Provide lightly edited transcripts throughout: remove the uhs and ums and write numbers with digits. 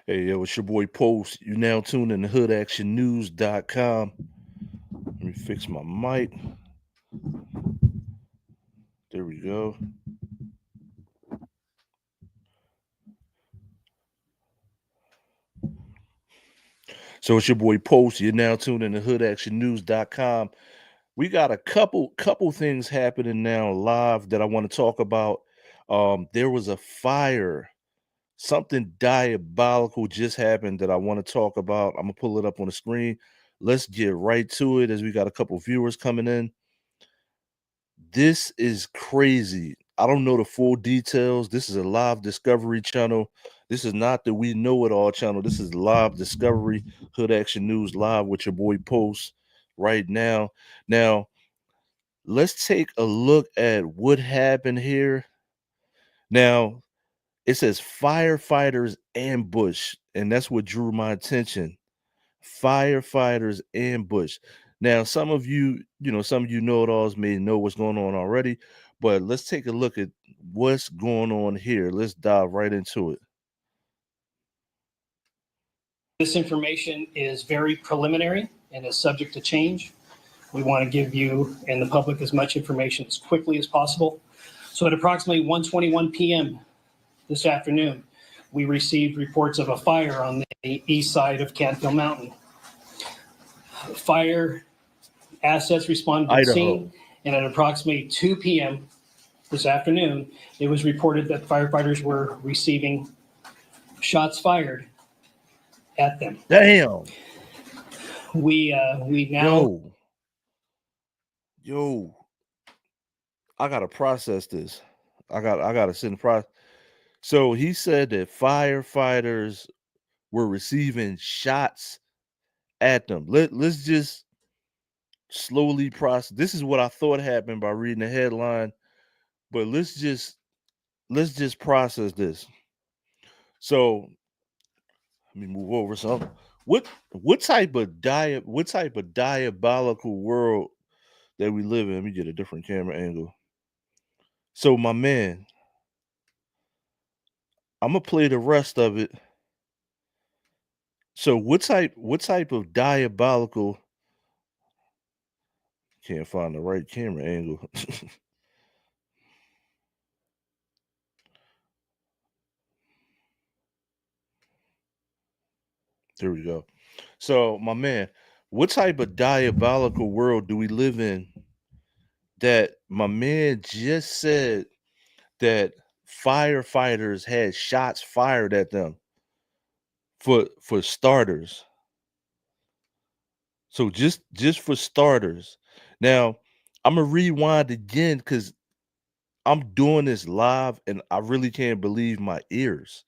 Hey, yo, it's your boy Post. You now tuned in to hoodactionnews.com. Let me fix my mic. There we go. So it's your boy Post. You're now tuned in to hoodactionnews.com. We got a couple things happening now live that I want to talk about. There was a fire. Something diabolical just happened that I want to talk about. I'm gonna pull it up on the screen. Let's get right to it as we got a couple viewers coming in. This is crazy. I don't know the full details. This is a live discovery channel. This is not the We Know It All channel. This is live discovery, Hood Action News live with your boy Post right now. Now, let's take a look at what happened here. Now, it says firefighters ambush, and that's what drew my attention. Firefighters ambush. Now, some of you know-it-alls may know what's going on already, but let's take a look at what's going on here. Let's dive right into it. This information is very preliminary and is subject to change. We want to give you and the public as much information as quickly as possible. So at approximately 1:21 p.m. this afternoon, we received reports of a fire on the east side of Canfield Mountain. Fire assets responded to the Idaho. scene, and at approximately 2 p.m. this afternoon, it was reported that firefighters were receiving shots fired at them. Damn. We now Yo. I gotta process this. I gotta send the process. So he said that firefighters were receiving shots at them. Let's just slowly process. This is what I thought happened by reading the headline, but let's just process this. So let me move over some. What type of diabolical world that we live in? Let me get a different camera angle. So my man, I'm gonna play the rest of it. So what type of diabolical, can't find the right camera angle. There we go. So my man, what type of diabolical world do we live in that my man just said that firefighters had shots fired at them for starters? So just for starters. Now, I'm gonna rewind again because I'm doing this live and I really can't believe my ears.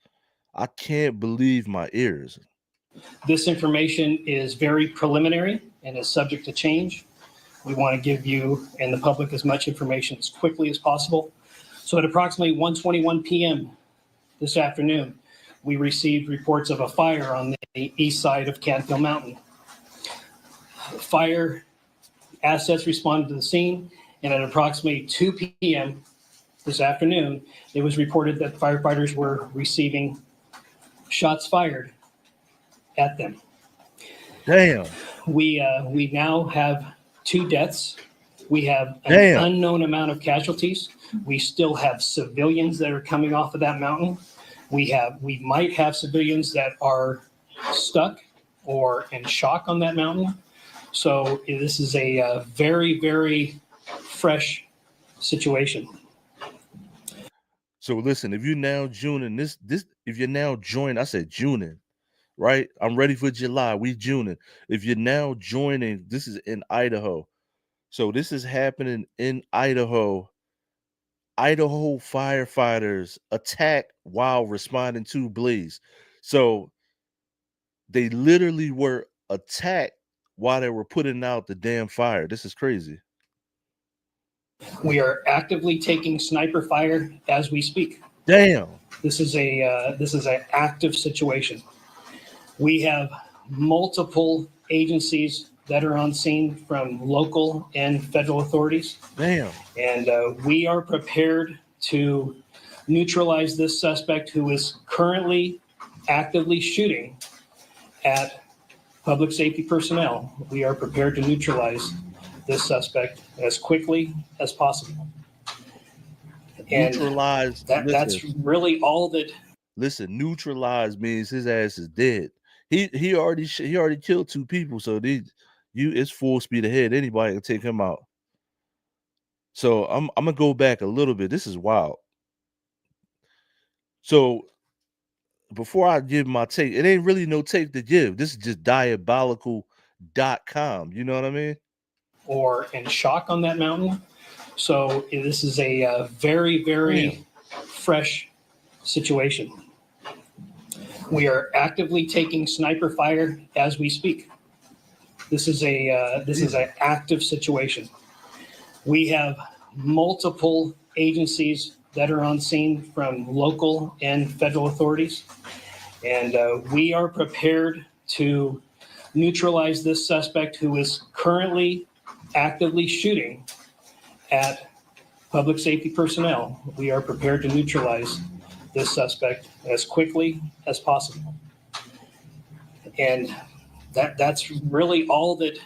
I can't believe my ears. This information is very preliminary and is subject to change. We want to give you and the public as much information as quickly as possible. So at approximately 1:21 p.m. this afternoon, we received reports of a fire on the east side of Canfield Mountain. Fire assets responded to the scene, and at approximately 2 p.m. this afternoon, it was reported that firefighters were receiving shots fired at them. Damn. We now have 2 deaths. We have an unknown amount of casualties. We still have civilians that are coming off of that mountain. We might have civilians that are stuck or in shock on that mountain. So this is a very, very fresh situation. So listen, if you're now joining if you're now joining, I said Junin, right? I'm ready for July. We Junin. If you're now joining, this is in Idaho. So this is happening in Idaho. Idaho firefighters attack while responding to blaze. So they literally were attacked while they were putting out the damn fire. This is crazy. We are actively taking sniper fire as we speak. Damn. This is an active situation. We have multiple agencies that are on scene from local and federal authorities. Damn. And we are prepared to neutralize this suspect who is currently actively shooting at public safety personnel, we are prepared to neutralize this suspect as quickly as possible. And Neutralize. that's really all that. Listen, neutralize means his ass is dead. He already killed 2 people, so it's full speed ahead. Anybody can take him out. So I'm gonna go back a little bit. This is wild. So before I give my take, it ain't really no take to give. This is just diabolical.com. You know what I mean? Or in shock on that mountain. So this is a very, very fresh situation. We are actively taking sniper fire as we speak. This is an active situation. We have multiple agencies that are on scene from local and federal authorities, and we are prepared to neutralize this suspect who is currently actively shooting at public safety personnel. We are prepared to neutralize this suspect as quickly as possible. And that's really all that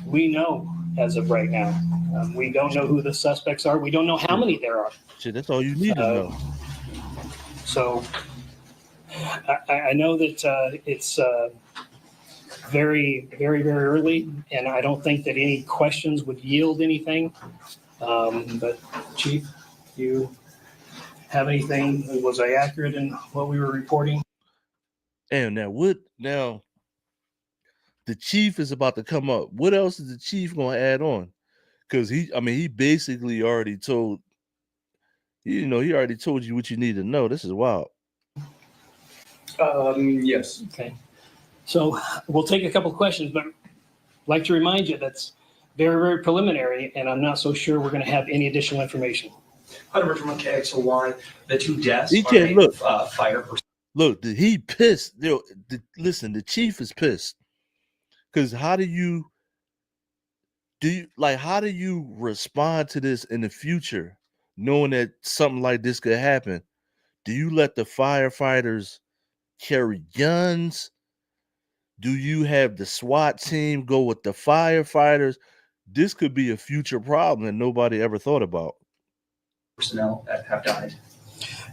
we know as of right now. We don't know who the suspects are. We don't know how many there are. Shit, that's all you need to know. So I know that it's very, very, very early, and I don't think that any questions would yield anything. But Chief, you have anything? Was I accurate in what we were reporting? And now the chief is about to come up. What else is the chief gonna add on? Because he basically already told he already told you what you need to know. This is wild. Yes. Okay. So we'll take a couple questions, but I'd like to remind you that's very, very preliminary, and I'm not so sure we're going to have any additional information. Hunter from KXOY, the 2 deaths He are can't made look. of fire. Look, he pissed. Listen, the chief is pissed. Because how do you respond to this in the future, knowing that something like this could happen? Do you let the firefighters carry guns? Do you have the SWAT team go with the firefighters? This could be a future problem that nobody ever thought about. Personnel that have died.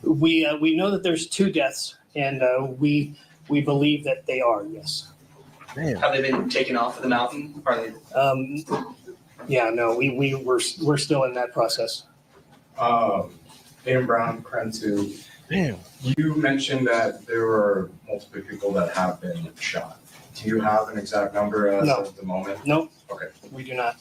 We know that there's 2 deaths, and we believe that they are, yes. Damn. Have they been taken off of the mountain? Are they? Yeah, no, we're still in that process. Dan Brown, Krentu. Damn. You mentioned that there were multiple people that have been shot. Do you have an exact number as No. of the moment? No. Okay. We do not.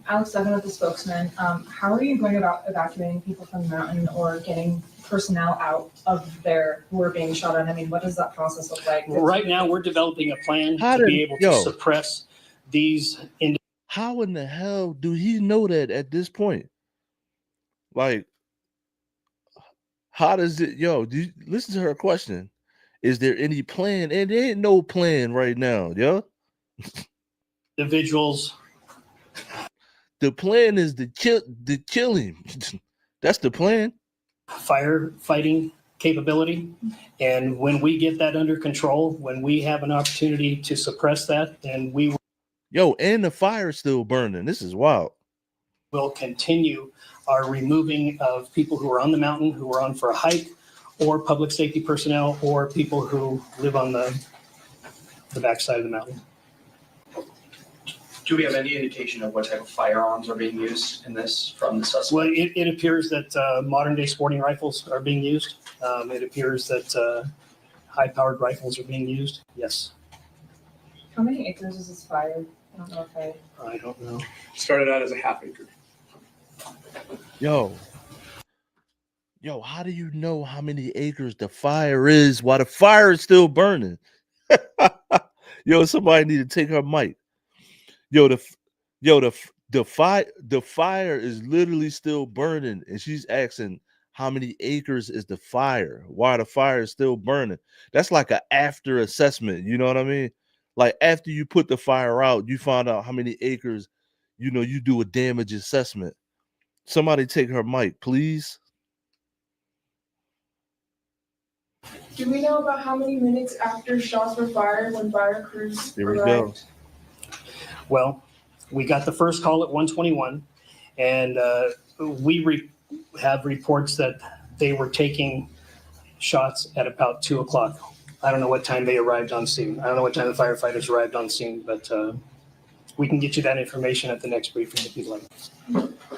Alex Devin with the spokesman. How are you going about evacuating people from the mountain or getting personnel out of there who are being shot at? I mean, what does that process look like? Right now, we're developing a plan How to did- be able yo. to suppress these individuals. How in the hell do he know that at this point? Like, how does it, do you listen to her question? Is there any plan? And there ain't no plan right now, yo. Individuals. The plan is to kill him. That's the plan. Firefighting capability. And when we get that under control, when we have an opportunity to suppress that, then we And the fire's still burning. This is wild. will continue our removing of people who are on the mountain, who are on for a hike, or public safety personnel, or people who live on the backside of the mountain. Do we have any indication of what type of firearms are being used in this from the suspect? Well, it appears that modern day sporting rifles are being used. It appears that high powered rifles are being used. Yes. How many acres is this fire? I don't know if I don't know. Started out as a half acre. Yo, how do you know how many acres the fire is while the fire is still burning? Somebody need to take her mic. The fire is literally still burning, and she's asking how many acres is the fire while the fire is still burning. That's like an after assessment, you know what I mean? Like after you put the fire out, you find out how many acres, you do a damage assessment. Somebody take her mic, please. Do we know about how many minutes after shots were fired when fire crews Here we arrived? Well, we got the first call at 121, and have reports that they were taking shots at about 2 o'clock. I don't know what time they arrived on scene. I don't know what time the firefighters arrived on scene, but we can get you that information at the next briefing if you'd like.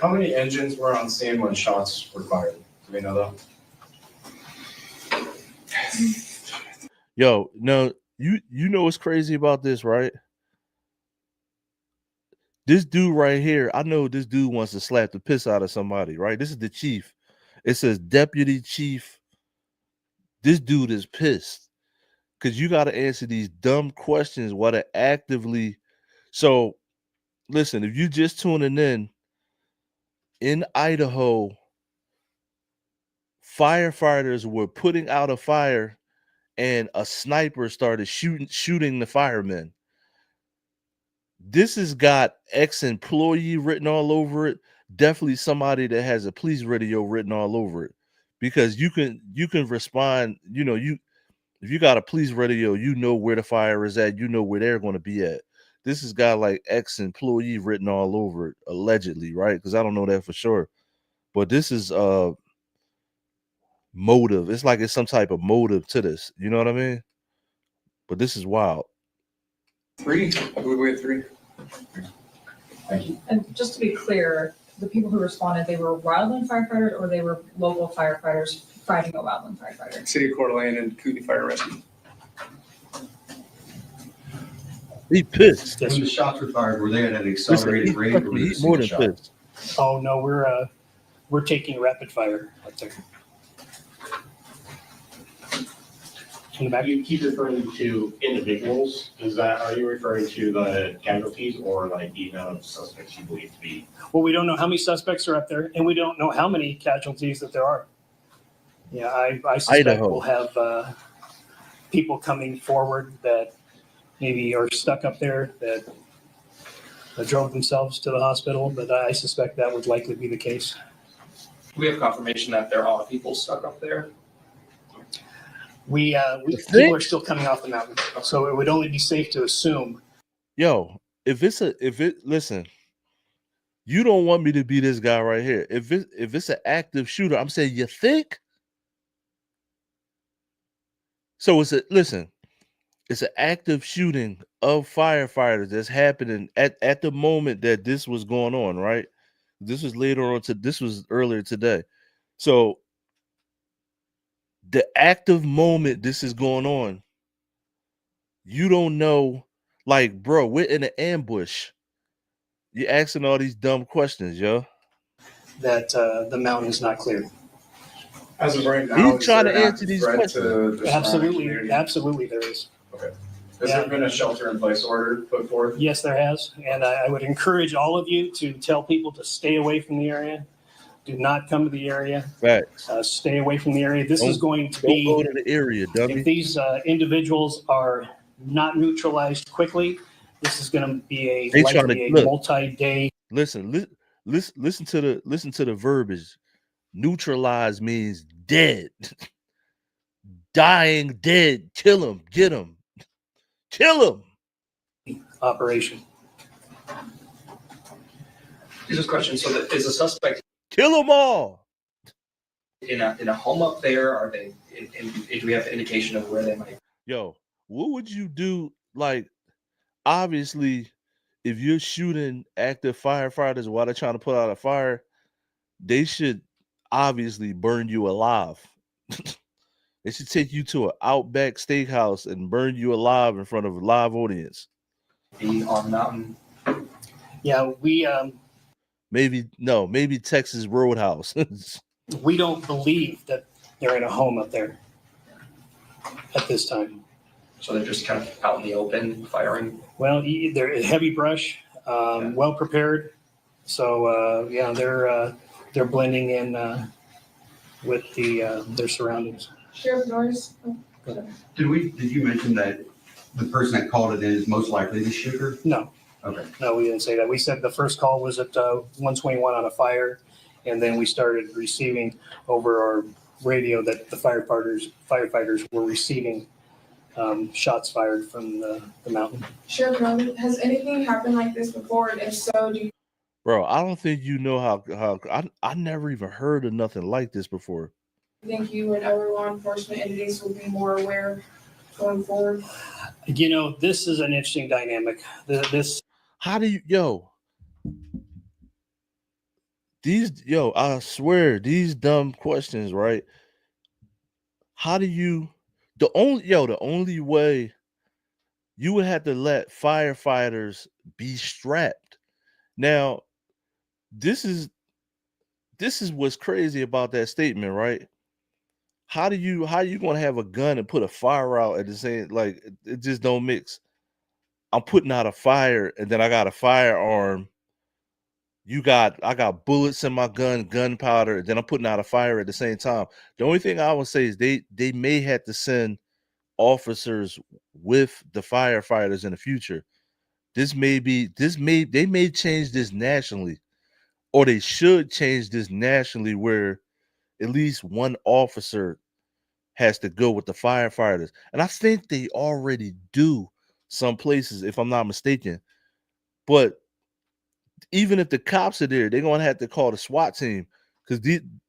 How many engines were on scene when shots were fired? Do we know that? Yo, no, you know what's crazy about this, right? This dude right here, I know this dude wants to slap the piss out of somebody, right? This is the chief. It says deputy chief. This dude is pissed because you got to answer these dumb questions while they're actively. So, listen, if you just tuning in Idaho, firefighters were putting out a fire and a sniper started shooting the firemen. This has got ex-employee written all over it. Definitely somebody that has a police radio written all over it, because you can respond. You know, if you got a police radio, you know where the fire is at. You know where they're going to be at. This has got like ex-employee written all over it, allegedly, right? Because I don't know that for sure, but this is motive. It's like it's some type of motive to this. You know what I mean? But this is wild. 3. We had 3. Thank you. And just to be clear, the people who responded, they were wildland firefighters or they were local firefighters fighting a wildland firefighter? City of Coeur d'Alene and Kootenai Fire Rescue. He pissed. When the shots were fired, were they at an accelerated rate or was it a He's more single than shot? pissed. Oh no, we're taking rapid fire up there. In the back. You keep referring to individuals. Are you referring to the casualties or like the amount of suspects you believe to be? Well, we don't know how many suspects are up there, and we don't know how many casualties that there are. Yeah, I suspect Idaho. we'll have people coming forward that maybe are stuck up there that drove themselves to the hospital, but I suspect that would likely be the case. We have confirmation that there are people stuck up there. People are still coming off the mountain, so it would only be safe to assume. Yo, listen, you don't want me to be this guy right here. If it's an active shooter, I'm saying you think. So it's an active shooting of firefighters that's happening at the moment that this was going on, right? This was this was earlier today. So the active moment this is going on, you don't know, like, bro, we're in an ambush. You're asking all these dumb questions, yo. That the mountain is not clear. As of right now, He's trying to is there an answer active these threat questions. to the surrounding Absolutely, community? absolutely there is. Okay. Has there been a shelter-in-place order put forth? Yes, there has, and I would encourage all of you to tell people to stay away from the area. Do not come to the area. Facts. Stay away from the area. This is going to Don't go be, to the area, dummy. if these individuals are not neutralized quickly, this is going to be They trying likely to- a look. multi-day. Listen to the verbiage. Neutralize means dead. Dying dead. Kill him. Get him. Kill him. operation. Here's this question. So is the suspect Kill them all. in a home up there? Are they, do we have an indication of where they might? Yo, what would you do? Like, obviously, if you're shooting active firefighters while they're trying to put out a fire, they should obviously burn you alive. They should take you to an Outback Steakhouse and burn you alive in front of a live audience. Be on the mountain. Yeah, Maybe Texas Roadhouse. we don't believe that they're in a home up there at this time. So they're just kind of out in the open firing. Well, they're heavy brush, well prepared. So yeah, they're blending in with their surroundings. Sheriff Norris? Did you mention that the person that called it in is most likely the shooter? No, Okay. no, we didn't say that. We said the first call was at 121 on a fire, and then we started receiving over radio that the firefighters were receiving shots fired from the mountain. Sheriff Rowan, has anything happened like this before? And if so, do you Bro, I don't think you know how I never even heard of nothing like this before. think you and other law enforcement entities will be more aware going forward? You know, this is an interesting dynamic. This How do you I swear these dumb questions, right? How do you the only way you would have to let firefighters be strapped. Now, this is what's crazy about that statement, right? How you gonna have a gun and put a fire out at the same like it just don't mix. I'm putting out a fire and then I got a firearm. I got bullets in my gun, gunpowder, and then I'm putting out a fire at the same time. The only thing I would say is they may have to send officers with the firefighters in the future. They may change this nationally, or they should change this nationally where at least one officer has to go with the firefighters. And I think they already do some places, if I'm not mistaken. But even if the cops are there, they're gonna have to call the SWAT team because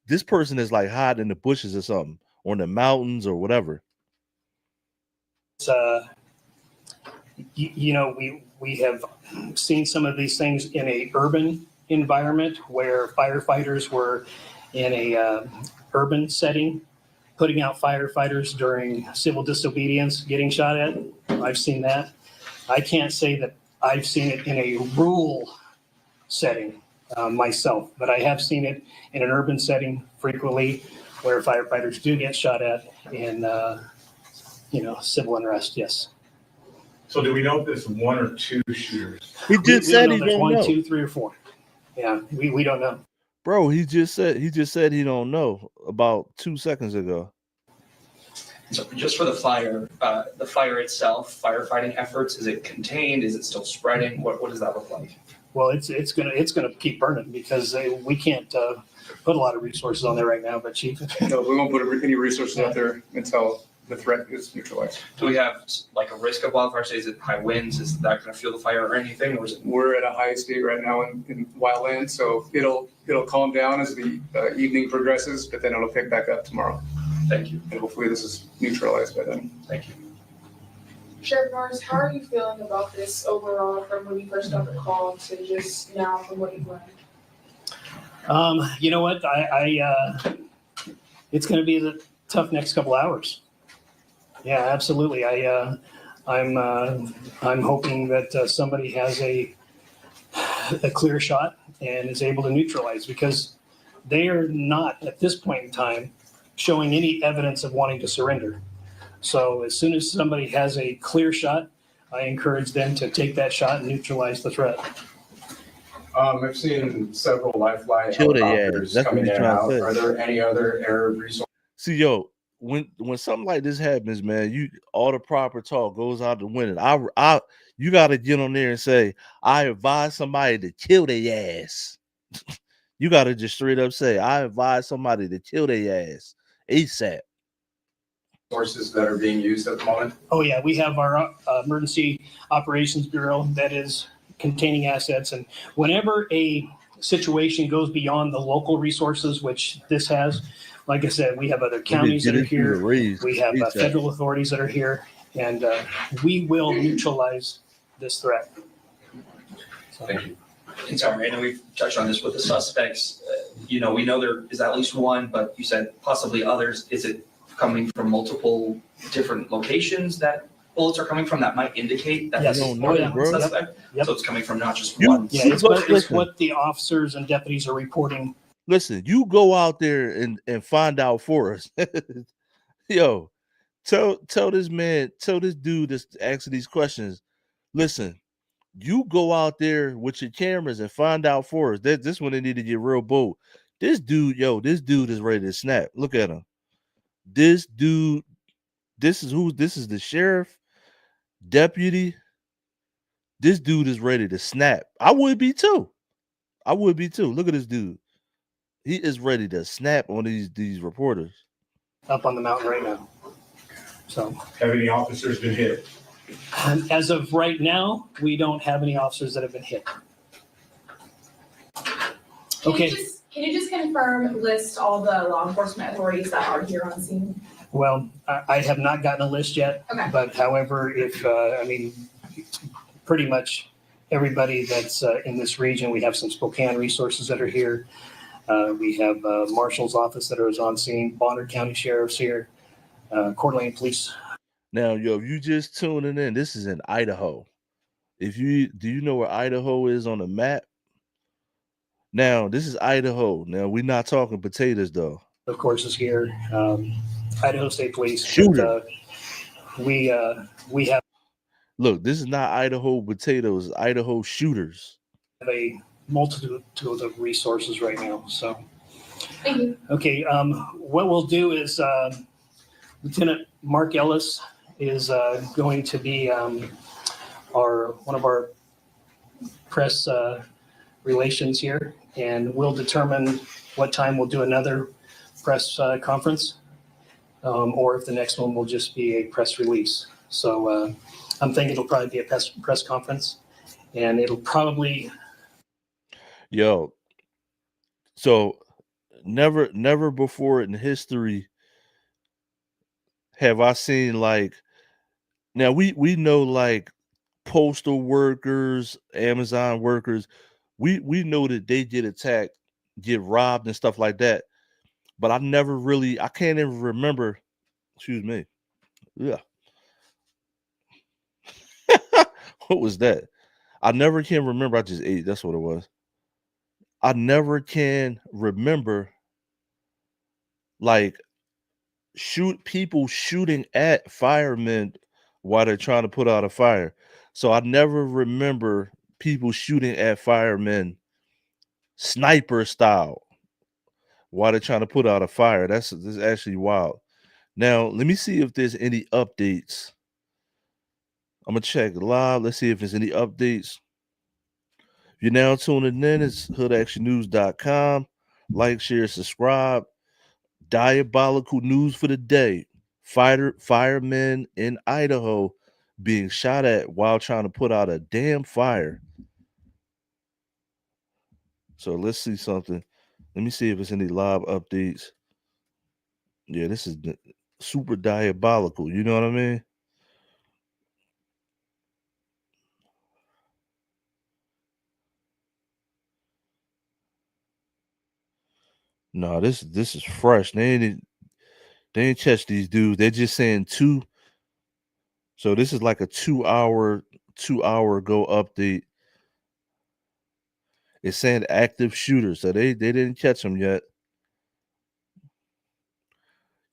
this person is like hiding in the bushes or something, or in the mountains or whatever. you know, we have seen some of these things in a urban environment where firefighters were in a urban setting, putting out firefighters during civil disobedience, getting shot at. I've seen that. I can't say that I've seen it in a rural setting myself, but I have seen it in an urban setting frequently where firefighters do get shot at in, civil unrest. Yes. So do we know if there's one or two shooters? He just said he there's don't one, know. 2, 3, or 4. Yeah, we don't know. Bro, he just said he don't know about 2 seconds ago. So just for the fire itself, firefighting efforts, is it contained? Is it still spreading? What does that look like? Well, it's gonna keep burning because we can't put a lot of resources on there right now. But Chief, No, we won't put any resources out there until the threat is neutralized. Do we have like a risk of wildfire? Say, is it high winds? Is that going to fuel the fire or anything? Or is it? We're at a high state right now in wildland, so it'll calm down as the evening progresses, but then it'll pick back up tomorrow. Thank you. And hopefully this is neutralized by then. Thank you. Sheriff Morris, how are you feeling about this overall from when you first got the call to just now from what you've learned? you know what? It's going to be the tough next couple hours. Yeah, absolutely. I'm hoping that somebody has a clear shot and is able to neutralize, because they are not at this point in time showing any evidence of wanting to surrender. So as soon as somebody has a clear shot, I encourage them to take that shot and neutralize the threat. I've seen several Lifeline Kill their ass. helicopters That's what coming he's in and trying to out. say. Are there any other air resources? See, when something like this happens, man, all the proper talk goes out the window. You got to get on there and say, I advise somebody to kill their ass. You got to just straight up say, I advise somebody to kill their ass ASAP. Sources that are being used at the moment? Oh yeah, we have our Emergency Operations Bureau that is containing assets, and whenever a situation goes beyond the local resources, which this has, like I said, we have other counties that are here, we have federal authorities that are here, and we will neutralize this threat. So. Thank you. And sorry, I know we've touched on this with the suspects. We know there is at least one, but you said possibly others. Is it coming from multiple different locations that bullets are coming from that might indicate that Yes. this is Oh, yeah. one suspect? Yep. So it's coming from not just one. Yeah, it's what the officers and deputies are reporting. Listen, you go out there and find out for us. Yo, tell this dude that's asking these questions. Listen, you go out there with your cameras and find out for us. This one they need to get real bold. This dude is ready to snap. Look at him. This dude, this is the sheriff, deputy. This dude is ready to snap. I would be too. Look at this dude. He is ready to snap on these reporters. up on the mountain right now. So Have any officers been hit? as of right now, we don't have any officers that have been hit. Okay. Can you just confirm, list all the law enforcement authorities that are here on scene? Well, I have not gotten a list yet, Okay. but however, if, I mean, pretty much everybody that's in this region, we have some Spokane resources that are here. We have Marshal's office that is on scene, Bonner County Sheriff's here, Coeur d'Alene Police. Now, yo, if you just tuning in, this is in Idaho. Do you know where Idaho is on the map? Now, this is Idaho. Now, we're not talking potatoes, though. Of course, is here. Idaho State Police. Shooter. But, we have Look, this is not Idaho potatoes, it's Idaho shooters. a multitude of resources right now. So, Thank you. okay, what we'll do is Lieutenant Mark Ellis is going to be one of our press relations here, and we'll determine what time we'll do another press conference, or if the next one will just be a press release. So I'm thinking it'll probably be a press conference, and it'll probably. Yo, so never before in history have I seen, like, now we know, like, postal workers, Amazon workers, we know that they get attacked, get robbed and stuff like that. But I can't even remember, excuse me. Yeah. What was that? I never can remember. I just ate. That's what it was. I never can remember, like, people shooting at firemen while they're trying to put out a fire. So I never remember people shooting at firemen sniper style while they're trying to put out a fire. This is actually wild. Now, let me see if there's any updates. I'm gonna check live. Let's see if there's any updates. If you're now tuning in, it's hoodactionnews.com. Like, share, subscribe. Diabolical news for the day. Firemen in Idaho being shot at while trying to put out a damn fire. So let's see something. Let me see if there's any live updates. Yeah, this is super diabolical. You know what I mean? No, this is fresh. They ain't catch these dudes. They're just saying 2. So this is like a 2-hour ago update. It's saying active shooters. So they didn't catch them yet.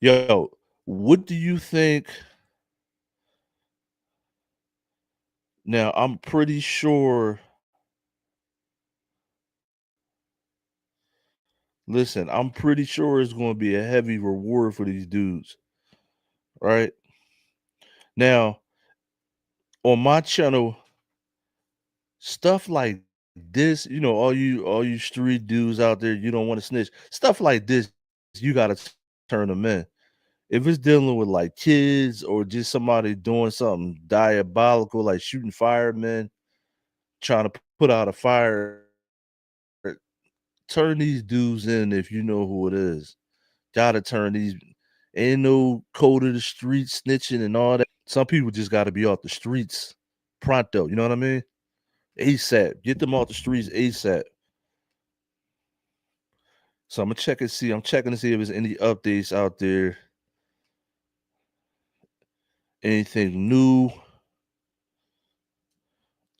Yo, what do you think? Now, I'm pretty sure. Listen, I'm pretty sure it's going to be a heavy reward for these dudes. Right? Now, on my channel, stuff like this, all you street dudes out there, you don't want to snitch. Stuff like this, you got to turn them in. If it's dealing with, like, kids or just somebody doing something diabolical, like shooting firemen, trying to put out a fire, turn these dudes in if you know who it is. Gotta turn these. Ain't no code of the street snitching and all that. Some people just got to be off the streets pronto. You know what I mean? ASAP. Get them off the streets ASAP. So I'm checking to see if there's any updates out there. Anything new?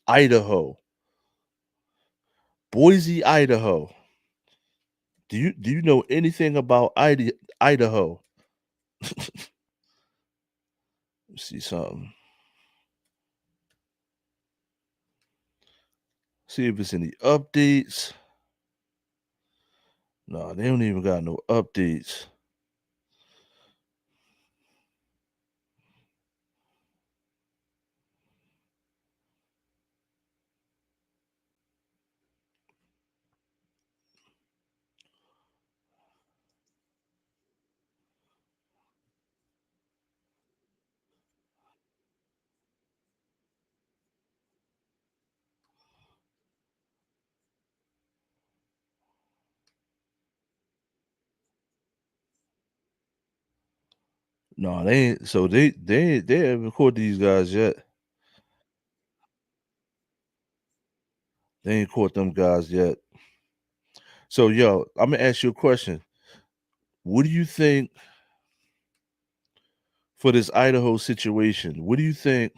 Idaho. Boise, Idaho. Do you know anything about Idaho? Let's see something. See if there's any updates. No, they don't even got no updates. No, they ain't. So they haven't caught these guys yet. They ain't caught them guys yet. So yo, I'm gonna ask you a question. What do you think for this Idaho situation? What do you think?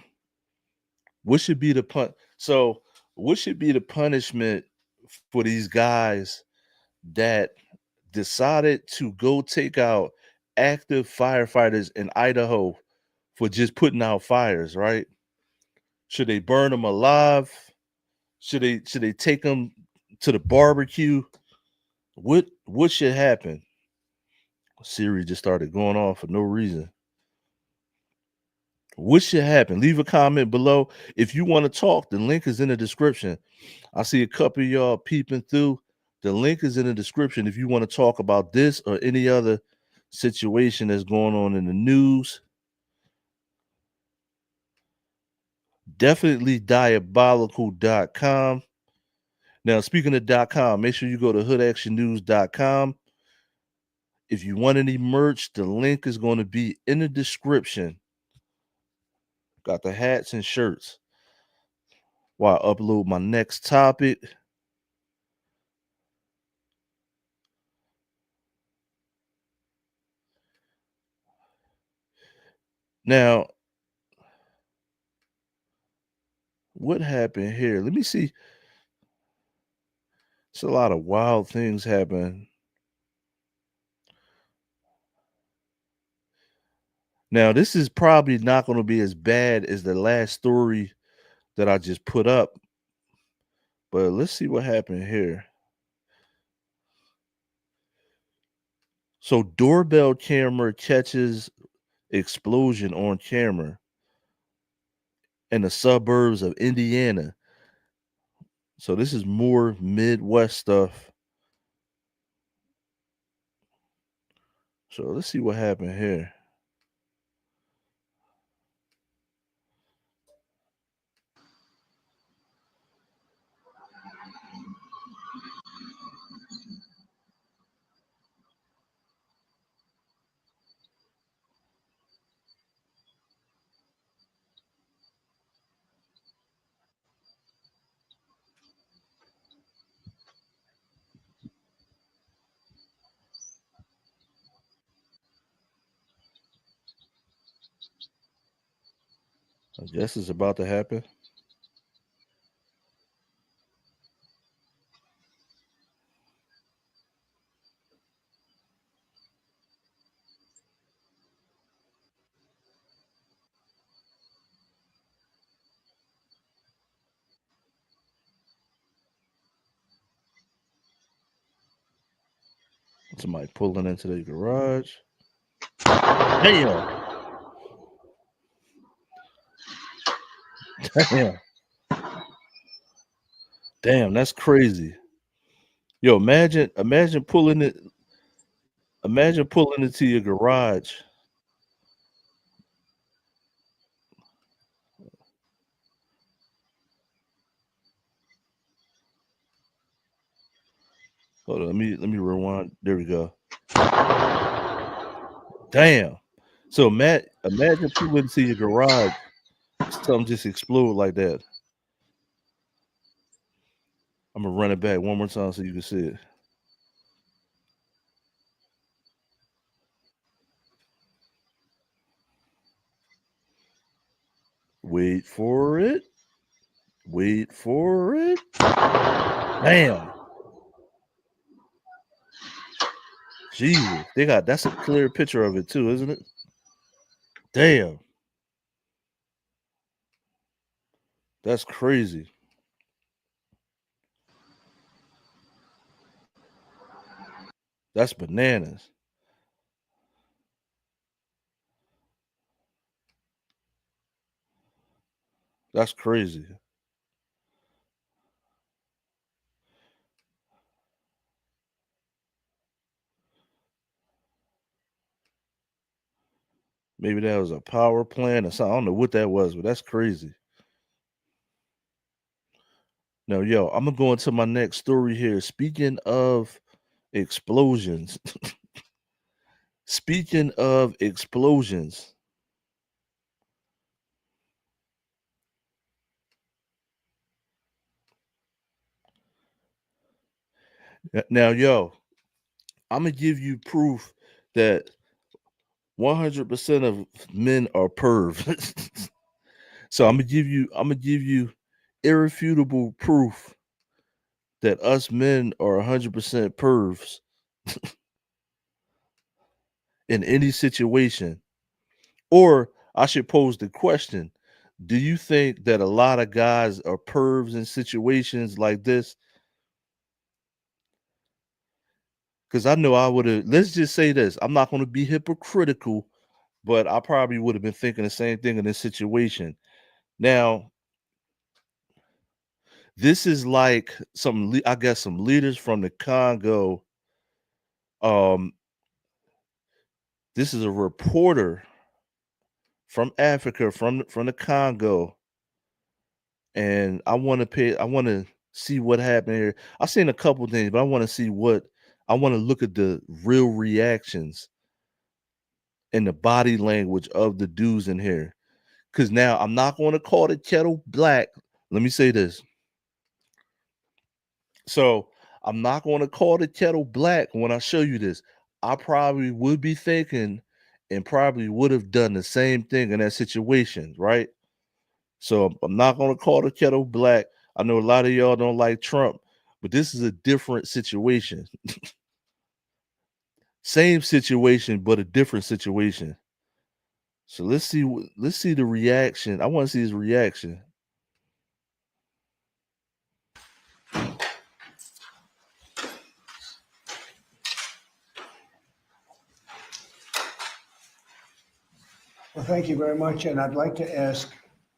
What should be the So, what should be the punishment for these guys that decided to go take out active firefighters in Idaho for just putting out fires? Right? Should they burn them alive? Should they take them to the barbecue? What should happen? Siri just started going off for no reason. What should happen? Leave a comment below. If you want to talk, the link is in the description. I see a couple of y'all peeping through. The link is in the description if you want to talk about this or any other situation that's going on in the news. Definitely diabolical.com. Now, speaking of .com, make sure you go to hoodactionnews.com. If you want any merch, the link is going to be in the description. Got the hats and shirts. While I upload my next topic. Now, what happened here? Let me see. It's a lot of wild things happen. Now, this is probably not going to be as bad as the last story that I just put up. But let's see what happened here. So, doorbell camera catches explosion on camera in the suburbs of Indiana. So, this is more Midwest stuff. So, let's see what happened here. I guess it's about to happen. Somebody pulling into the garage. Damn. Damn. Damn, that's crazy. Yo, imagine pulling it. Imagine pulling into your garage. Hold on, let me rewind. There we go. Damn. So imagine pulling into your garage. Something just explode like that. I'm gonna run it back one more time so you can see it. Wait for it. Wait for it. Damn. Jesus. That's a clear picture of it too, isn't it? Damn. That's crazy. That's bananas. That's crazy. Maybe that was a power plant or something. I don't know what that was, but that's crazy. Now, yo, I'm gonna go into my next story here. Speaking of explosions, speaking of explosions, now, yo, I'm gonna give you proof that 100% of men are pervs. So I'm gonna give you irrefutable proof that us men are 100% pervs in any situation. Or I should pose the question, do you think that a lot of guys are pervs in situations like this? Because I know I would have, let's just say this, I'm not going to be hypocritical, but I probably would have been thinking the same thing in this situation. Now, this is like I guess some leaders from the Congo. This is a reporter from Africa, from the Congo, and I want to see what happened here. I've seen a couple things, but I want to look at the real reactions and the body language of the dudes in here. Because now I'm not going to call the kettle black. Let me say this. So I'm not going to call the kettle black when I show you this. I probably would be thinking and probably would have done the same thing in that situation, right? So I'm not going to call the kettle black. I know a lot of y'all don't like Trump, but this is a different situation. Same situation, but a different situation. So let's see the reaction. I want to see his reaction. Well, thank you very much. And I'd like to ask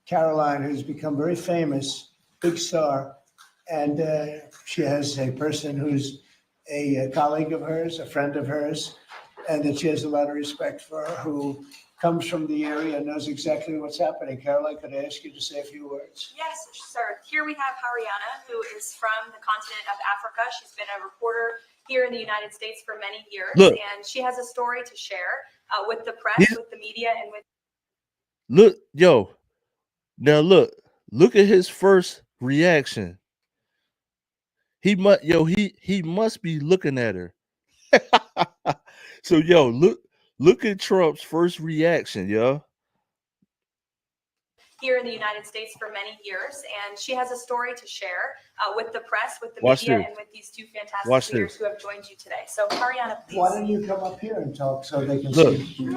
Caroline, who's become very famous, big star, and she has a person who's a colleague of hers, a friend of hers, and that she has a lot of respect for, who comes from the area and knows exactly what's happening. Caroline, could I ask you to say a few words? Yes, sir. Here we have Hariana, who is from the continent of Africa. She's been a reporter here in the United States for many years, and she has a story to share with the press, with the media, and with. Look, yo, now look at his first reaction. He must be looking at her. So yo, look at Trump's first reaction, yo. Here in the United States for many years, and she has a story to share with the press, with the Watch media, this. and with these two fantastic Watch leaders this. who have joined you today. So, Hariana, please. Why don't you come up here and talk so they can Look. see?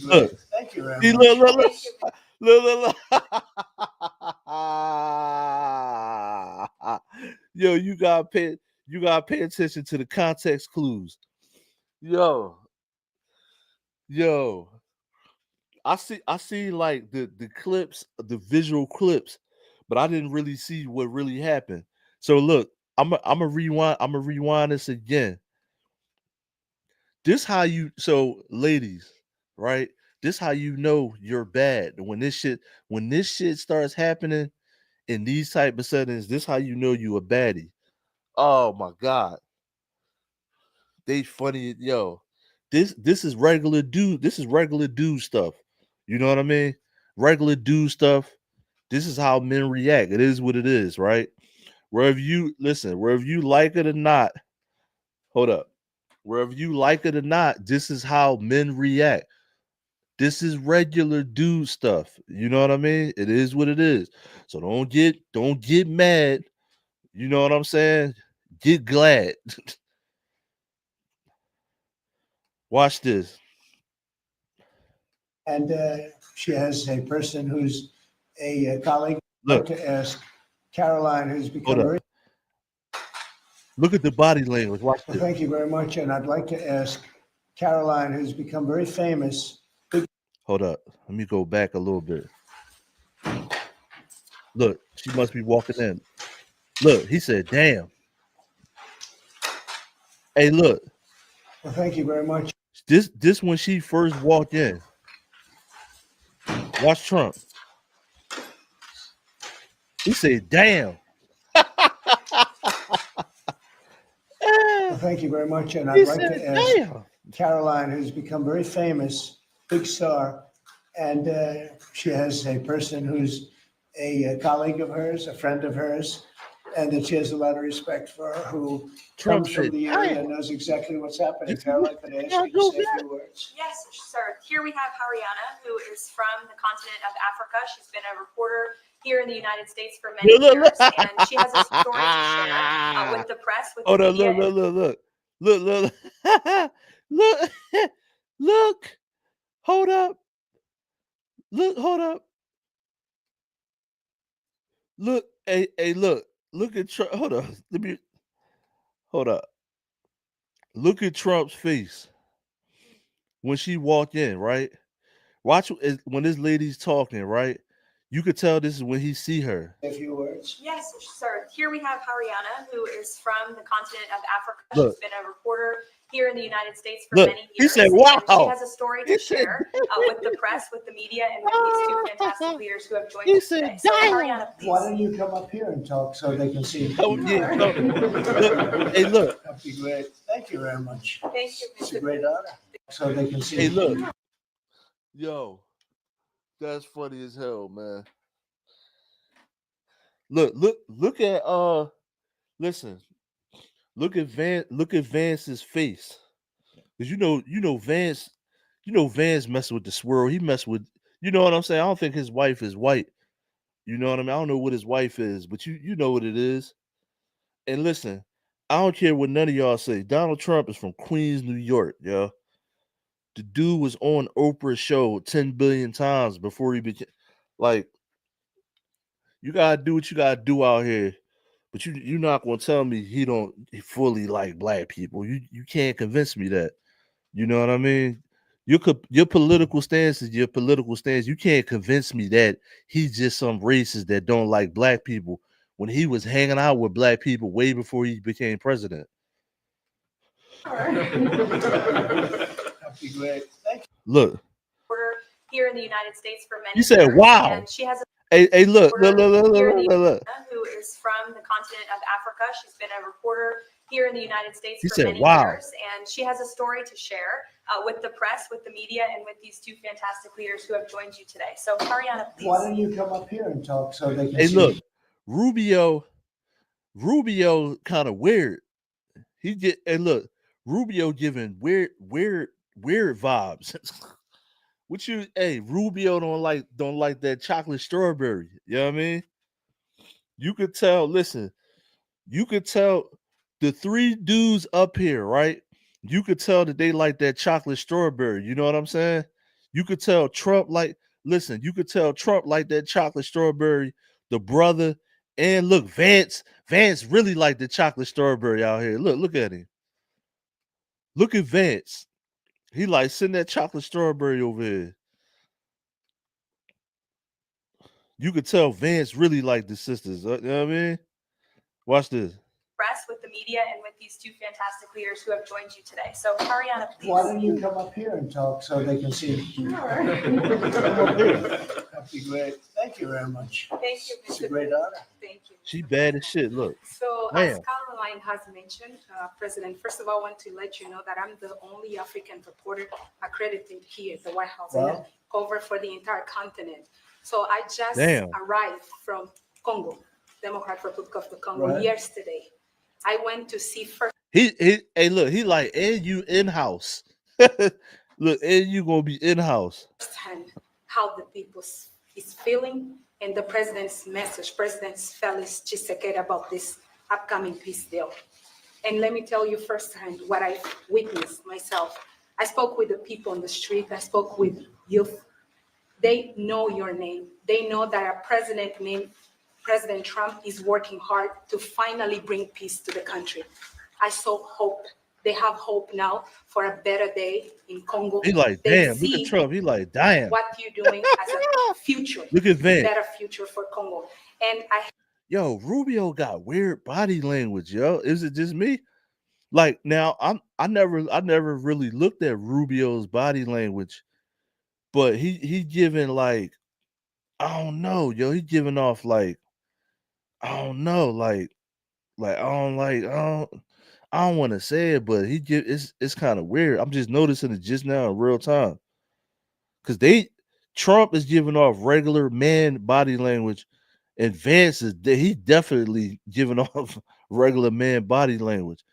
Look. Thank you very See, much. look. Yo, you gotta pay attention to the context clues. Yo. I see like the clips, the visual clips, but I didn't really see what really happened. So look, I'm a rewind this again. So ladies, right? This how you know you're bad. When this shit starts happening in these type of settings, this how you know you a baddie. Oh my God. They funny, yo. This is regular dude. This is regular dude stuff. You know what I mean? Regular dude stuff. This is how men react. It is what it is, right? Wherever you like it or not, hold up. Wherever you like it or not, this is how men react. This is regular dude stuff. You know what I mean? It is what it is. So don't get mad. You know what I'm saying? Get glad. Watch this. And she has a person who's a colleague. Look. I'd like to ask Caroline, who's become very. Look at the body language. Watch this. Well, thank you very much. And I'd like to ask Caroline, who's become very famous. Hold up. Let me go back a little bit. Look, she must be walking in. Look, he said, damn. Hey, look. Well, thank you very much. This when she first walked in. Watch Trump. He said, damn. Well, thank you very much, and He I'd like said, to ask damn. Caroline, who's become very famous, big star, and she has a person who's a colleague of hers, a friend of hers, and that she has a lot of respect for, who Trump comes from said, the area damn. and knows exactly what's happening. You- Caroline, could I ask you to say a few words? Yes, sir. Here we have Haryana, who is from the continent of Africa. She's been a reporter here in the United States for many Look, years, look. and she has a story to share with the press, with Hold the on, media. look. Look. Look. Hold up. Hold up. Look, hey, look. Look at Trump. Hold on. Hold up. Look at Trump's face when she walked in, right? Watch when this lady's talking, right? You could tell this is when he see her. A few words. Yes, sir. Here we have Haryana, who is from the continent of Africa. Look. She's been a reporter here in the United States for Look, many he years. said, and wow. She has a story to He said, share with the press, with the media, and with these two fantastic leaders who have joined He us said, today. So, damn. Haryana, Why please. don't you come up here and talk so they can see? Oh, yeah, no. Look, hey, look. That'd be great. Thank you very much. Thank you, It's a Mr. great honor. So they can see. Hey, look. Yo, that's funny as hell, man. Look at listen. Look at Vance's face. Because Vance messing with the swirl. He messed with, you know what I'm saying? I don't think his wife is white. You know what I mean? I don't know what his wife is, but you know what it is. And listen, I don't care what none of y'all say. Donald Trump is from Queens, New York, yo. The dude was on Oprah's show 10 billion times before he became like, you gotta do what you gotta do out here. But you're not gonna tell me he don't fully like black people. You can't convince me that. You know what I mean? Your political stance is your political stance. You can't convince me that he's just some racist that don't like black people when he was hanging out with black people way before he became president. That'd be great. Thank you. Look, Here in the United States for many you said, years, wow. and she has a Hey, look. here in the who is from the continent of Africa. She's been a reporter here in the United States He for said, many wow. years, and she has a story to share with the press, with the media, and with these two fantastic leaders who have joined you today. So, Haryana, please. Why don't you come up here and talk so they can Hey, see? look, Rubio kind of weird. Rubio giving weird vibes. Rubio don't like that chocolate strawberry. You know what I mean? You could tell, listen, you could tell the three dudes up here, right? You could tell that they like that chocolate strawberry. You know what I'm saying? You could tell Trump you could tell Trump like that chocolate strawberry, the brother, and look, Vance really like the chocolate strawberry out here. Look at him. Look at Vance. He like send that chocolate strawberry over here. You could tell Vance really like the sisters. You know what I mean? Watch this. Press, with the media, and with these two fantastic leaders who have joined you today. So, Haryana, please. Why don't you come up here and talk so they can see? Come up here. That'd be great. Thank you very much. Thank you, It's a Mr. great honor. Thank you. She bad as shit. Look. So Man. as Caroline has mentioned, President, first of all, I want to let you know that I'm the only African reporter accredited here at the White House. Wow. And I cover for the entire continent. So I just Damn. arrived from Congo, Democratic Republic of the Congo, Right. yesterday. I went to see first. He like, and you in-house. Look, and you gonna be in-house. Firsthand how the people is feeling and the president's message, President Felix Tshisekedi, about this upcoming peace deal. And let me tell you firsthand what I witnessed myself. I spoke with the people on the street. I spoke with youth. They know your name. They know that our president named President Trump is working hard to finally bring peace to the country. I saw hope. They have hope now for a better day in Congo. He like, They damn, look see at Trump. He like, damn. what you're doing as a future, Look at Vance. better future for Congo. And I Yo, Rubio got weird body language, yo. Is it just me? Like now, I never really looked at Rubio's body language, but he giving like, I don't know, yo. He giving off like, I don't know, like I I don't want to say it, but it's kind of weird. I'm just noticing it just now in real time. Because Trump is giving off regular man body language, and Vance he definitely giving off regular man body language.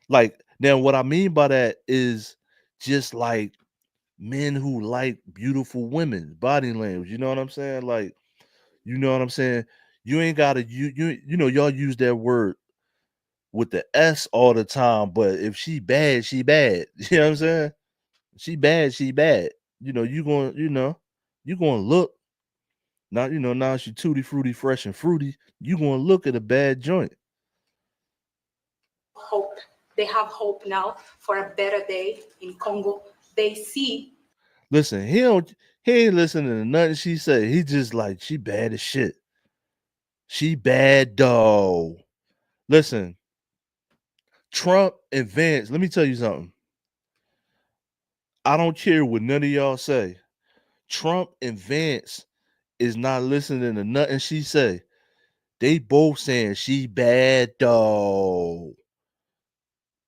Like, now what I mean by that is just like men who like beautiful women body language. You know what I'm saying? Like, you know what I'm saying? You ain't gotta you know, y'all use that word with the S all the time, but if she bad, she bad. You know what I'm saying? She bad, she bad. You know, you gonna look. Not, now she tutti fruity, fresh and fruity. You gonna look at a bad joint. Hope. They have hope now for a better day in Congo. They see. Listen, he ain't listening to nothing she say. He just like, she bad as shit. She bad though. Listen, Trump and Vance, let me tell you something. I don't care what none of y'all say. Trump and Vance is not listening to nothing she say. They both saying she bad though.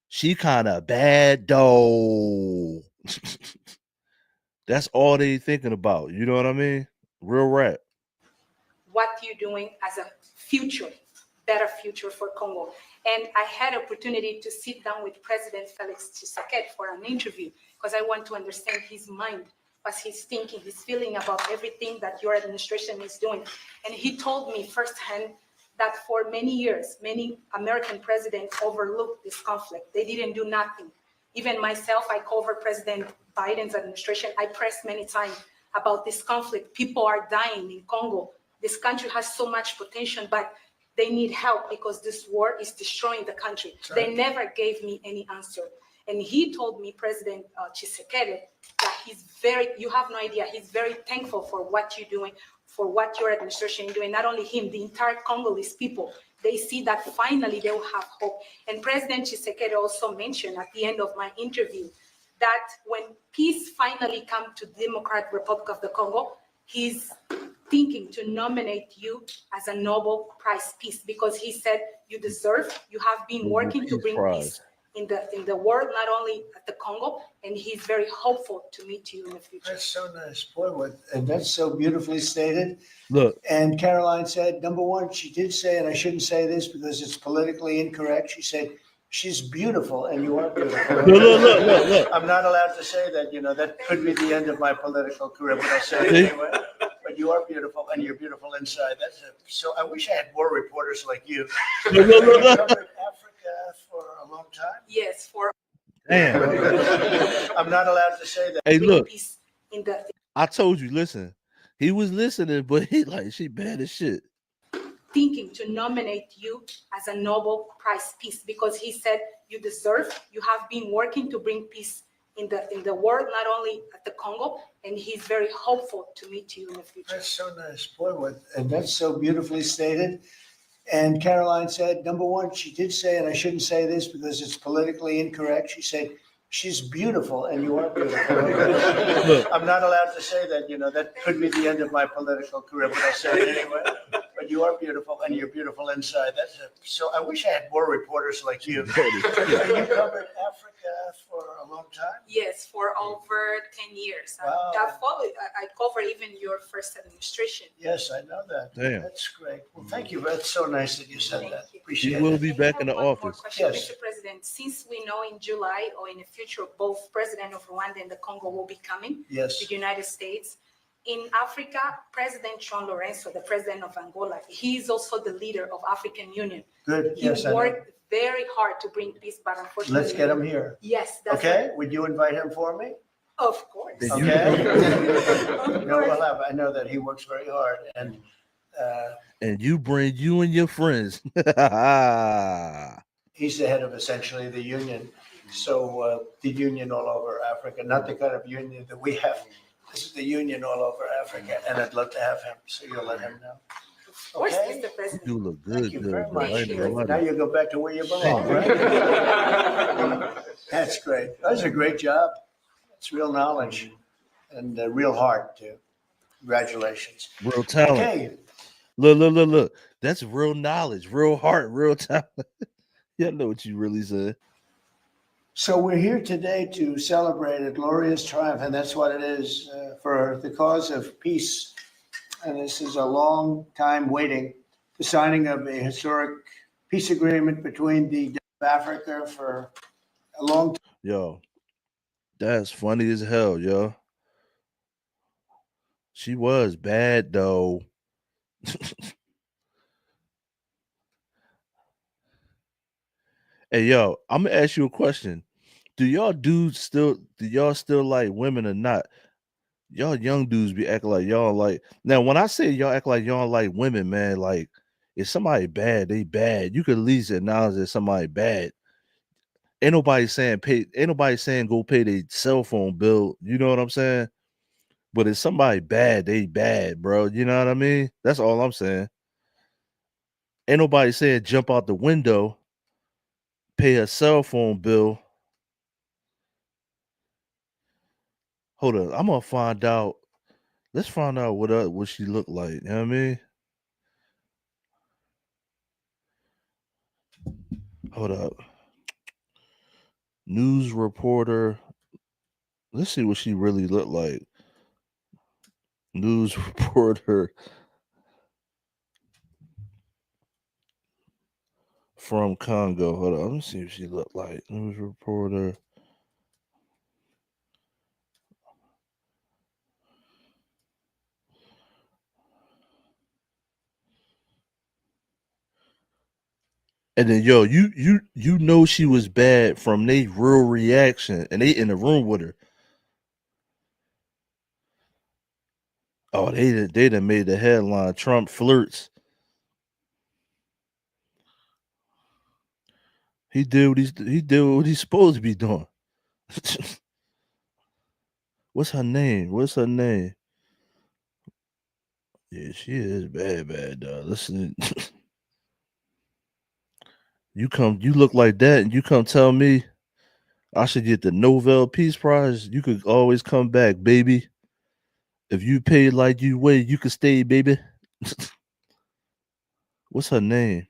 She kind of bad though. That's all they thinking about. You know what I mean? Real rap. What you're doing as a future, better future for Congo. And I had opportunity to sit down with President Felix Tshisekedi for an interview because I want to understand his mind, what he's thinking, his feeling about everything that your administration is doing. And he told me firsthand that for many years, many American presidents overlooked this conflict. They didn't do nothing. Even myself, I covered President Biden's administration. I pressed many times about this conflict. People are dying in Congo. This country has so much potential, but they need help because this war is destroying the country. Right. They never gave me any answer. And he told me, President Tshisekedi, that you have no idea, he's very thankful for what you're doing, for what your administration is doing. Not only him, the entire Congolese people, they see that finally they will have hope. And President Tshisekedi also mentioned at the end of my interview that when peace finally comes to the Democratic Republic of the Congo, he's thinking to nominate you as a Nobel Prize Peace because he said you deserve, you have been working to bring peace in the world, not only at the Congo, and he's very hopeful to meet you in the future. That's so nice. Boy, and that's so beautifully stated. Look. And Caroline said, number one, she did say, and I shouldn't say this because it's politically incorrect, she said, she's beautiful and you are beautiful. Look. I'm not allowed to say that, that could be the end of my political career, but I'll say it anyway. But you are beautiful and you're beautiful inside. So I wish I had more reporters like you. You covered Africa for a long time? Yes, for. Damn. I'm not allowed to say that. Hey, look. In the. I told you, listen. He was listening, but she bad as shit. Thinking to nominate you as a Nobel Prize Peace because he said you deserve, you have been working to bring peace in the world, not only at the Congo, and he's very hopeful to meet you in the future. That's so nice. Boy, and that's so beautifully stated. And Caroline said, number one, she did say, and I shouldn't say this because it's politically incorrect, she said, she's beautiful and you are beautiful. I'm not allowed to say that, that could be the end of my political career, but I'll say it anyway. But you are beautiful and you're beautiful inside. So I wish I had more reporters like you. You covered Africa for a long time? Yes, for over 10 years. Wow. I covered even your first administration. Yes, I know that. Damn. That's great. Well, thank you. That's so nice that you said that. Appreciate it. He will be back in the office. Yes. Mr. President, since we know in July or in the future, both President of Rwanda and the Congo will be coming to the United States. In Africa, President João Lourenço, the president of Angola, he is also the leader of African Union. Good. He worked very hard to bring peace, but unfortunately. Let's get him here. Yes. That's okay. Would you invite him for me? Of course. Okay. I know that he works very hard, and you bring you and your friends. He's the head of essentially the union. So the union all over Africa, not the kind of union that we have. This is the union all over Africa, and I'd love to have him. So you'll let him know. Of course, Mr. President. You look good. Thank you very much. Now you go back to where you belong, right? That's great. That was a great job. It's real knowledge and real heart too. Congratulations. Real talent. Okay. Look. That's real knowledge, real heart, real talent. Yeah, I know what you really said. So we're here today to celebrate a glorious triumph, and that's what it is, for the cause of peace. And this is a long time waiting, the signing of a historic peace agreement between the Africa for a long time. Yo, that's funny as hell, yo. She was bad though. Hey, yo, I'm gonna ask you a question. Do y'all still like women or not? Y'all young dudes be acting like y'all like now when I say y'all act like y'all like women, man, like if somebody bad, they bad. You could at least acknowledge that somebody bad. Ain't nobody saying go pay their cell phone bill. You know what I'm saying? But if somebody bad, they bad, bro. You know what I mean? That's all I'm saying. Ain't nobody saying jump out the window, pay a cell phone bill. Hold on, I'm gonna find out. Let's find out what she looked like. You know what I mean? Hold up. News reporter. Let's see what she really looked like. News reporter from Congo. Hold on, let me see what she looked like. News reporter. And then you know she was bad from they real reaction, and they in the room with her. Oh, they done made the headline. Trump flirts. He did what he's supposed to be doing. What's her name? What's her name? Yeah, she is bad, dog. Listen, you look like that, and you come tell me I should get the Nobel Peace Prize. You could always come back, baby. If you paid like you weigh, you could stay, baby. What's her name?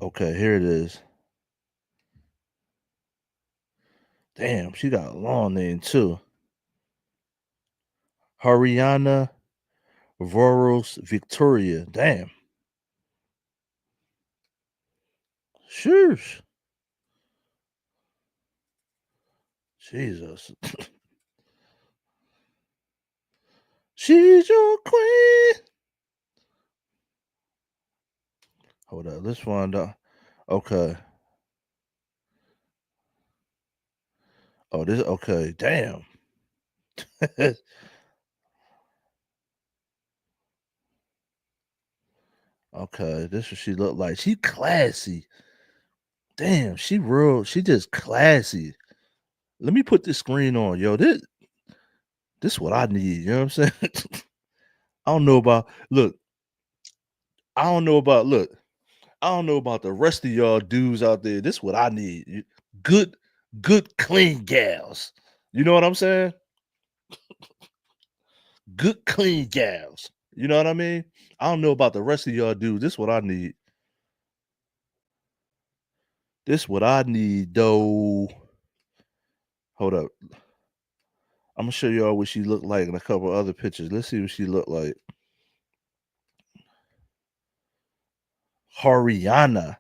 Okay, here it is. Damn, she got a long name too. Haryana Voros Victoria. Damn. Sure. Jesus. She's your queen. Hold up. Let's find out. Okay. Oh, this okay. Damn. Okay, this what she looked like. She classy. Damn, she just classy. Let me put this screen on, yo. This what I need. You know what I'm saying? I don't know about look. I don't know about look. I don't know about the rest of y'all dudes out there. This what I need. Good, good, clean gals. You know what I'm saying? Good, clean gals. You know what I mean? I don't know about the rest of y'all dudes. This what I need. This what I need, though. Hold up. I'm gonna show y'all what she looked like in a couple other pictures. Let's see what she looked like. Haryana.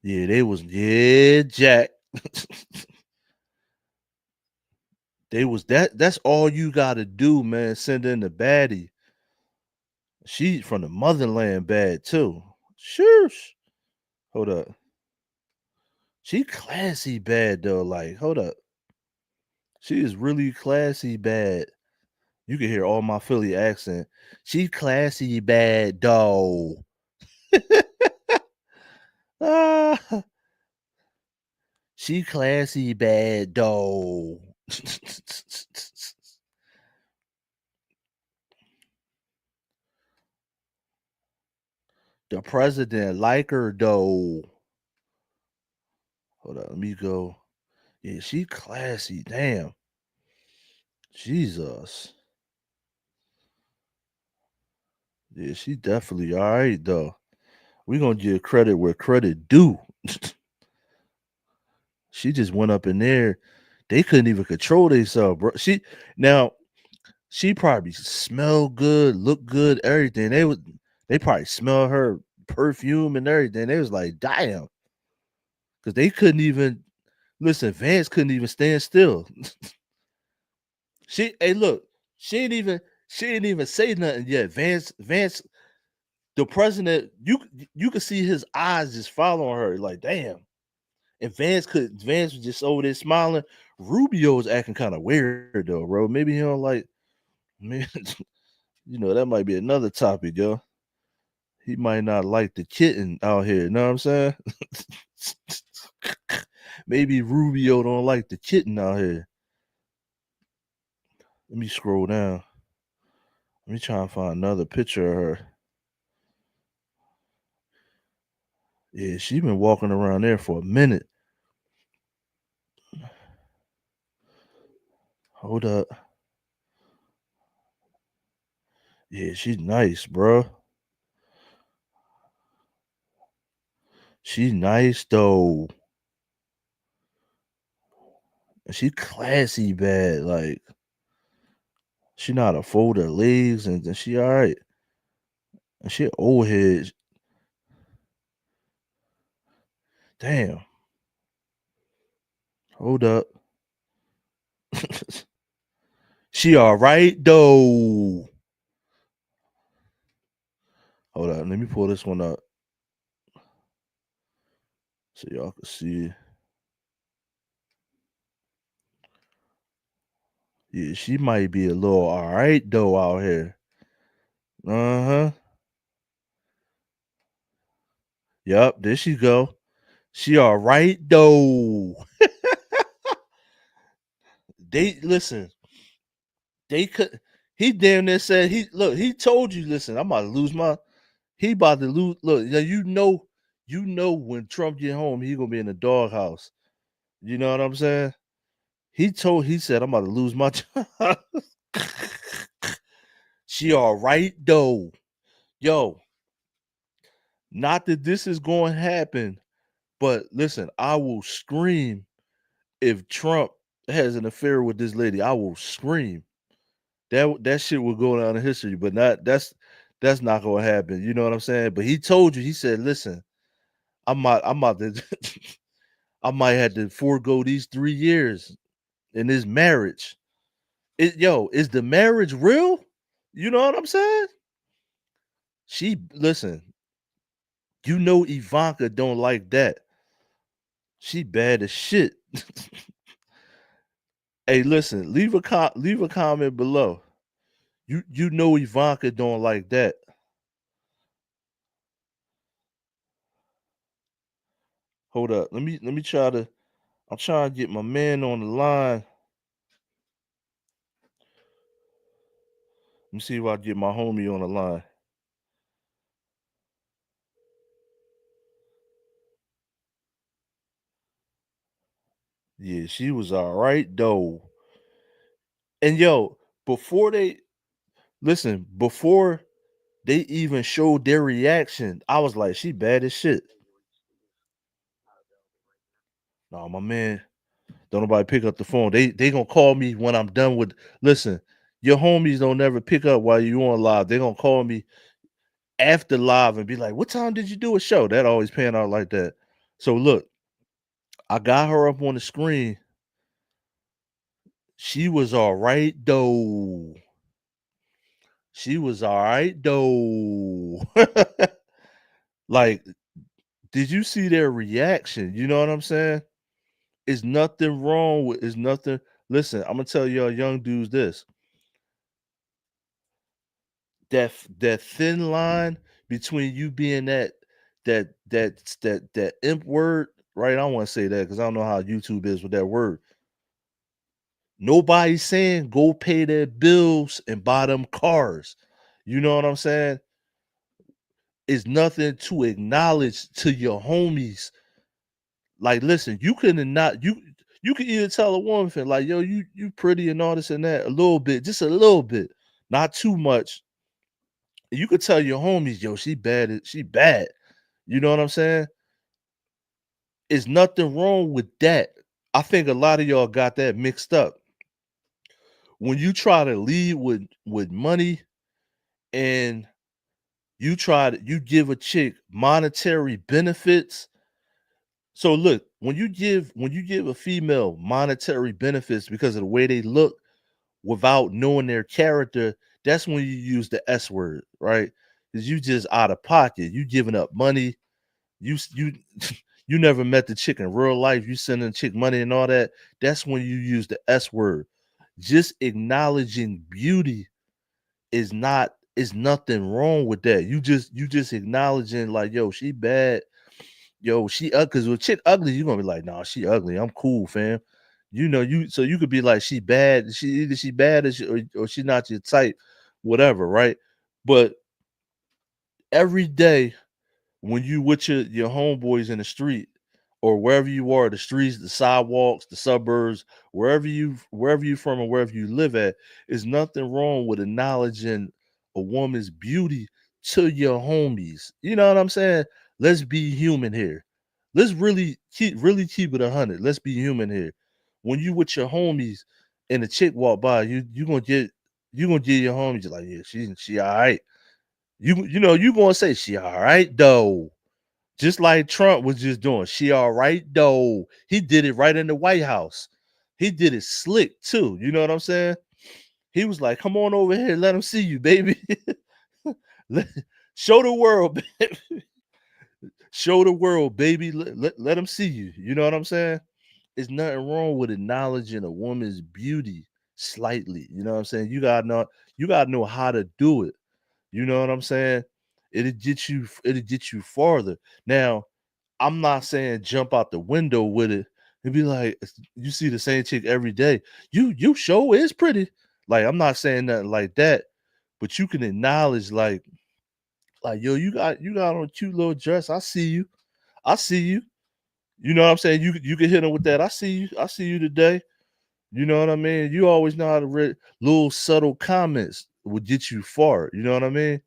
Yeah, Jack. They was that's all you gotta do, man. Send in the baddie. She from the motherland bad too. Sure. Hold up. She classy bad though. Like, hold up. She is really classy bad. You can hear all my Philly accent. She classy bad though. Ah, she classy bad though. The president like her though. Hold on, let me go. Yeah, she classy. Damn. Jesus. Yeah, she definitely all right though. We gonna give credit where credit due. She just went up in there. They couldn't even control themselves, bro. She probably smelled good, looked good, everything. They probably smell her perfume and everything. They was like, damn. Because they couldn't even listen, Vance couldn't even stand still. Look, she didn't even say nothing yet. Vance, the president, you could see his eyes just following her, like, damn. And Vance was just over there smiling. Rubio was acting kind of weird though, bro. Maybe he don't like, man, that might be another topic, yo. He might not like the kitten out here, you know what I'm saying? Maybe Rubio don't like the kitten out here. Let me scroll down. Let me try and find another picture of her. Yeah, she been walking around there for a minute. Hold up. Yeah, she's nice, bro. She's nice though. And she classy bad. Like, she know how to fold her legs and she all right. And she old head. Damn. Hold up. She all right though. Hold on. Let me pull this one up so y'all can see. Yeah, she might be a little all right though out here. Uh-huh. Yup, there she go. She all right though. They listen. They could. He damn near said he told you. Listen, I'm about to lose my. He about to lose. Look, you know when Trump get home, he gonna be in the doghouse. You know what I'm saying? He said I'm about to lose my job. She all right though, yo. Not that this is going to happen, but listen, I will scream if Trump has an affair with this lady. I will scream. That shit will go down in history, but that's not gonna happen. You know what I'm saying? But he told you, he said, listen, I'm about to I might have to forego these 3 years in this marriage. Is the marriage real? You know what I'm saying? Listen, Ivanka don't like that. She bad as shit. Hey, listen, leave a comment below. You know Ivanka don't like that. Hold up. Let me try to. I'm trying to get my man on the line. Let me see if I get my homie on the line. Yeah, she was all right though. And before they before they even showed their reaction, I was like, she bad as shit. No, my man, don't nobody pick up the phone. They gonna call me when I'm done with. Listen, your homies don't never pick up while you on live. They gonna call me after live and be like, "What time did you do a show?" That always pan out like that. So look, I got her up on the screen. She was all right though. She was all right though. Like, did you see their reaction? You know what I'm saying? It's nothing wrong with. It's nothing. Listen, I'm gonna tell y'all young dudes this. That thin line between you being that imp word, right? I don't want to say that because I don't know how YouTube is with that word. Nobody's saying go pay their bills and buy them cars. You know what I'm saying? It's nothing to acknowledge to your homies. Like, listen, you couldn't not you can either tell a woman like, yo, you pretty and all this and that a little bit, just a little bit, not too much. You could tell your homies, yo, she bad. She bad. You know what I'm saying? There's nothing wrong with that. I think a lot of y'all got that mixed up. When you try to lead with money and you give a chick monetary benefits. So look, when you give a female monetary benefits because of the way they look without knowing their character, that's when you use the S word, right? Because you just out of pocket. You giving up money. You you never met the chick in real life. You sending chick money and all that. That's when you use the S word. Just acknowledging beauty is nothing wrong with that. You just acknowledging like, yo, she bad. Yo, she ugly. Because with chick ugly, you're gonna be like, nah, she ugly. I'm cool, fam. You know, so you could be like, she bad. She bad or she not your type, whatever, right? But every day when you with your homeboys in the street or wherever you are, the streets, the sidewalks, the suburbs, wherever you from or wherever you live at, is nothing wrong with acknowledging a woman's beauty to your homies. You know what I'm saying? Let's be human here. Let's really keep it 100. Let's be human here. When you with your homies and a chick walk by, you gonna get your homies like, yeah, she all right. You know, you gonna say she all right though. Just like Trump was just doing. She all right though. He did it right in the White House. He did it slick too. You know what I'm saying? He was like, come on over here, let him see you, baby. Let- Show the world, show the world, baby. Let them see you. You know what I'm saying? There's nothing wrong with acknowledging a woman's beauty slightly. You know what I'm saying? You gotta know how to do it. You know what I'm saying? It'll get you farther. Now, I'm not saying jump out the window with it and be like, you see the same chick every day. You show is pretty. Like, I'm not saying nothing like that, but you can acknowledge like yo, you got on a cute little dress. I see you. I see you. You know what I'm saying? You can hit them with that. I see you. I see you today. You know what I mean? You always know how to read little subtle comments would get you far. You know what I mean?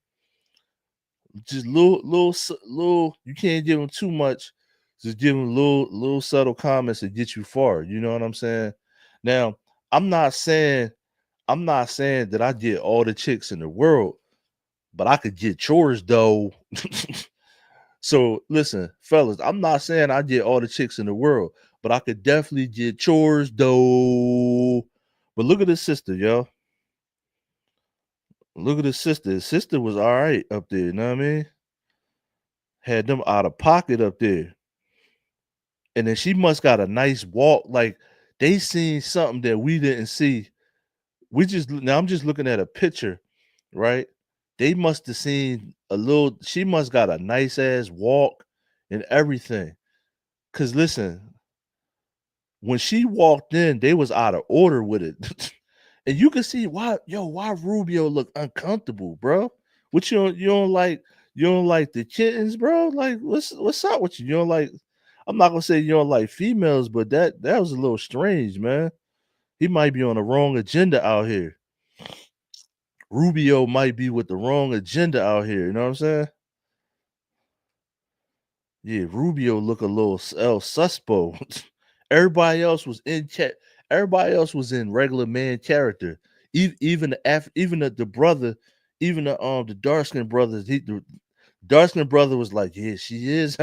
Just little. You can't give them too much. Just give them little subtle comments to get you far. You know what I'm saying? Now, I'm not saying that I get all the chicks in the world, but I could get chores though. So listen, fellas, I'm not saying I get all the chicks in the world, but I could definitely get chores though. But look at his sister, yo. Look at his sister. His sister was all right up there. You know what I mean? Had them out of pocket up there. And then she must got a nice walk. Like they seen something that we didn't see. Now I'm just looking at a picture, right? They must have seen she must got a nice ass walk and everything. Cause listen, when she walked in, they was out of order with it. And you can see why Rubio look uncomfortable, bro. What you don't like the kittens, bro? Like what's up with you? You don't like I'm not gonna say you don't like females, but that was a little strange, man. He might be on the wrong agenda out here. Rubio might be with the wrong agenda out here. You know what I'm saying? Yeah, Rubio look a little El Suspo. Everybody else was everybody else was in regular man character. Even the brother, even the dark skinned brothers, the dark skinned brother was like, yeah, she is.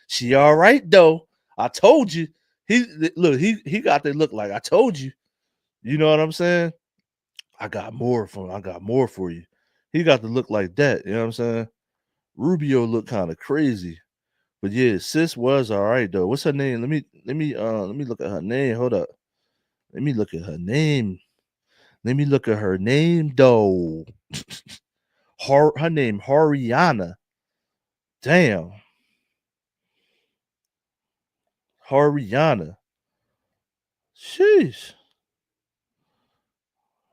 She all right though. I told you. He got that look like I told you. You know what I'm saying? I got more for you. He got to look like that. You know what I'm saying? Rubio looked kind of crazy. But yeah, sis was all right though. What's her name? Let me look at her name. Hold up. Let me look at her name. Let me look at her name though. Her name Hariana. Damn. Hariana. Sheesh.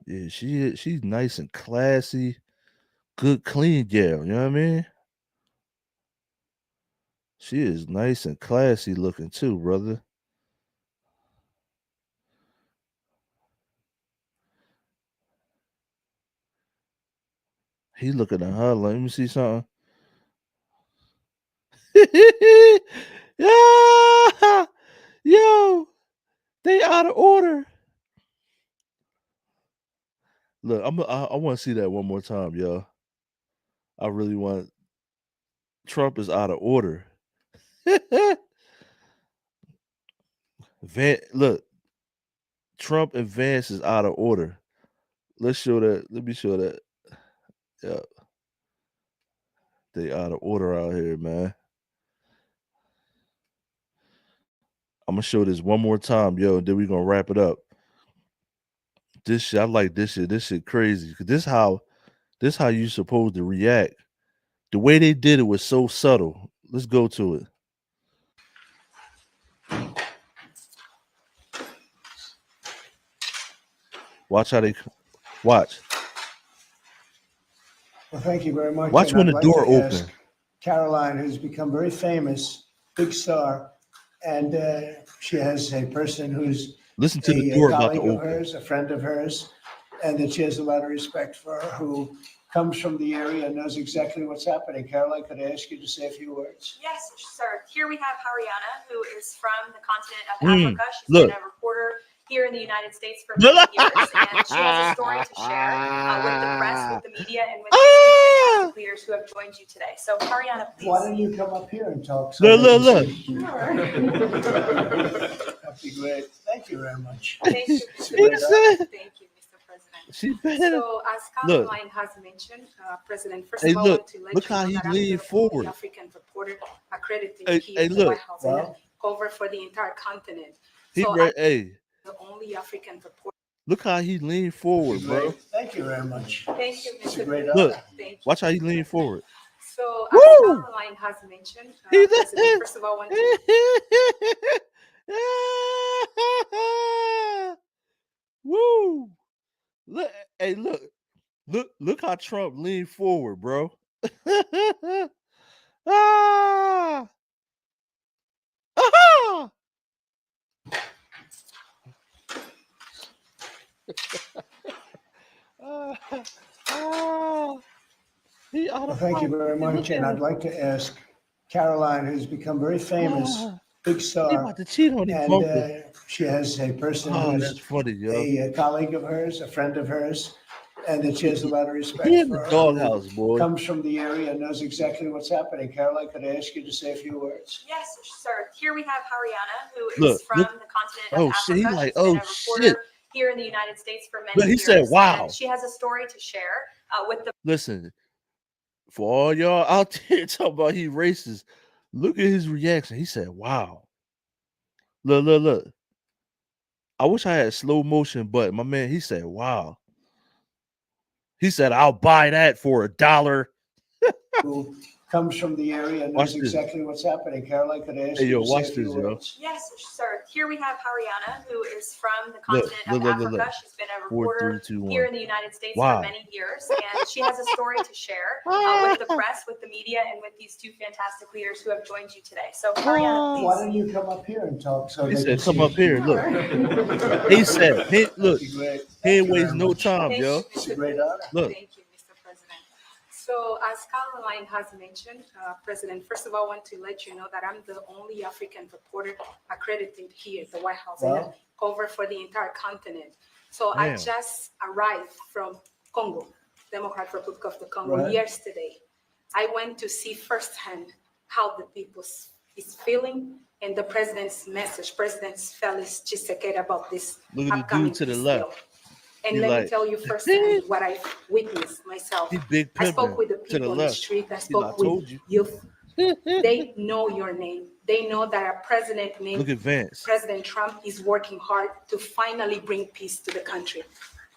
Yeah, she's nice and classy. Good clean gal, you know what I mean? She is nice and classy looking too, brother. He looking at her. Let me see something. Yeah, yo, they out of order. Look, I want to see that one more time, yo. I really want. Trump is out of order. Look, Trump and Vance is out of order. Let's show that. Let me show that. Yeah, they out of order out here, man. I'm gonna show this one more time, yo, and then we're gonna wrap it up. This shit, I like this shit. This shit crazy. Cause this how you supposed to react. The way they did it was so subtle. Let's go to it. Watch how they watch. Well, thank you very much. Watch And when I'd the like door to ask open. Caroline, who's become very famous, big star, and she has a person who's Listen to the a door about to colleague of open. hers, a friend of hers, and that she has a lot of respect for, who comes from the area and knows exactly what's happening. Caroline, could I ask you to say a few words? Yes, sir. Here we have Hariana, who is from the continent of Africa. She's look. been a reporter here in the United States for many years, and she has a story to share with the press, with the media, and with these two fantastic leaders who have joined you today. So, Hariana, please. Why don't you come up here and talk? Look. That'd be great. Thank you very much. Thank you, It's Mr. a great honor. President. Thank you, Mr. President. She better. So as Look. Caroline has mentioned, President, first Hey, of all, I look. want to let Look you how know he that I'm leaned the forward. only African reporter accredited Hey, here at the look. White House and Wow. cover for the entire continent. He So right. I'm Hey, the only African reporter. look how he leaned forward, bro. Great. Thank you very much. Thank you, It's Mr. a great Look. honor. Thank you. Watch how he leaned forward. So as Woo! Caroline has mentioned, He President, first of all, I want to Woo! Look, hey, look how Trump leaned forward, bro. Ah! Ah! He out Well, of thank you pocket. very much. And I'd like to ask Caroline, who's become very famous, big He star, about to cheat on his and bunker. she has a person Oh, that's who's funny, yo. a colleague of hers, a friend of hers, and that she has a lot of respect He in for the her, doghouse, boy. comes from the area and knows exactly what's happening. Caroline, could I ask you to say a few words? Yes, sir. Here we have Hariana, who is Look, from look. the continent of Oh, Africa. shit. He like, She's been oh, a shit. reporter here in the United States for many Look, he years. said, wow. And she has a story to share with the Listen, for all y'all out there talking about he racist, look at his reaction. He said, wow. Look. I wish I had a slow motion, but my man, he said, wow. He said, I'll buy that for $1. Who comes from the area and Watch knows this. exactly what's happening. Caroline, could I ask Hey, you yo, to say watch a few this, yo. words? Yes, sir. Here we have Hariana, who is from the Look, continent of Africa. She's been a 4, reporter 3, 2, 1. here in the United States Wow. for many years, and she has a story to share with the press, with the media, and with these two fantastic leaders who have joined you today. So, Hariana, Why please. don't you come up here and talk so He they said, can come see up here. Look. He said, look, That'd be great. he Thank ain't you very waste no much. time, Thank yo. you, It's a Mr. great honor. Look. Thank you, Mr. President. So as Caroline has mentioned, President, first of all, I want to let you know that I'm the only African reporter accredited here at the White House and Wow. cover for the entire continent. So I Damn. just arrived from Congo, Democratic Republic of the Congo, Right. yesterday. I went to see firsthand how the people is feeling and the president's message, President Felix Tshisekedi, about this Look at the upcoming dude to the peace left. deal. And He let like, me tell you firsthand what I witnessed myself. he big I spoke pimping with the to the people on the left. street. I He spoke like, I with told you. youth. They know your name. They know that a president named Look at Vance. President Trump is working hard to finally bring peace to the country.